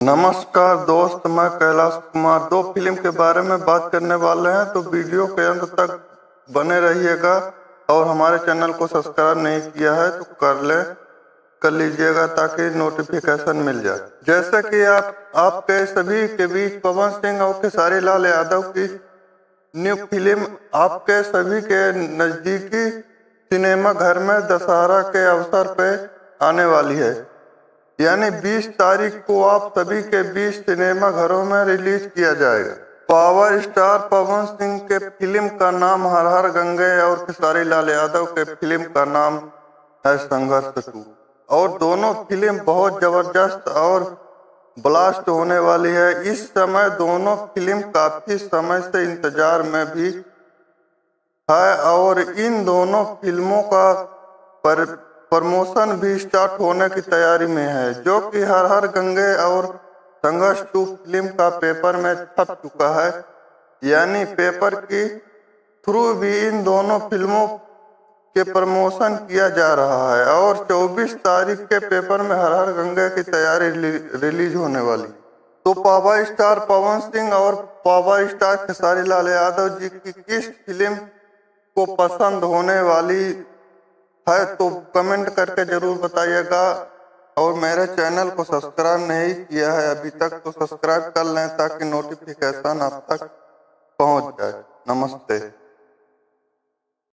नमस्कार दोस्त, मैं कैलाश कुमार। दो फिल्म के बारे में बात करने वाले हैं, तो वीडियो के अंत तक बने रहिएगा। और हमारे चैनल को सब्सक्राइब नहीं किया है तो कर लीजिएगा ताकि नोटिफिकेशन मिल जाए। जैसे कि आपके सभी के बीच पवन सिंह और खेसारी लाल यादव की न्यू फिल्म आपके सभी के नजदीकी सिनेमा घर में दशहरा के अवसर पे आने वाली है, यानी 20 तारीख को आप सभी के बीच सिनेमा घरों में रिलीज किया जाएगा। पावर स्टार पवन सिंह के फिल्म का नाम हर हर गंगे और खेसारी लाल यादव के फिल्म का नाम है संघर्ष 2। और दोनों फिल्म बहुत जबरदस्त और ब्लास्ट होने वाली है। इस समय दोनों फिल्म काफी समय से इंतजार में भी है और इन दोनों फिल्मों का प्रमोशन भी स्टार्ट होने की तैयारी में है, जो कि हर हर गंगे और संघर्ष 2 फिल्म का पेपर में छप चुका है। यानी पेपर की थ्रू भी इन दोनों फिल्मों के प्रमोशन किया जा रहा है और 24 तारीख के पेपर में हर हर गंगे की तैयारी रिलीज होने वाली। तो पावर स्टार पवन सिंह और पावर स्टार खेसारी लाल यादव जी की किस फिल्म को पसंद होने वाली है तो कमेंट करके जरूर बताइएगा। और मेरे चैनल को सब्सक्राइब नहीं किया है अभी तक तो सब्सक्राइब कर लें ताकि नोटिफिकेशन आप तक पहुंच जाए। नमस्ते।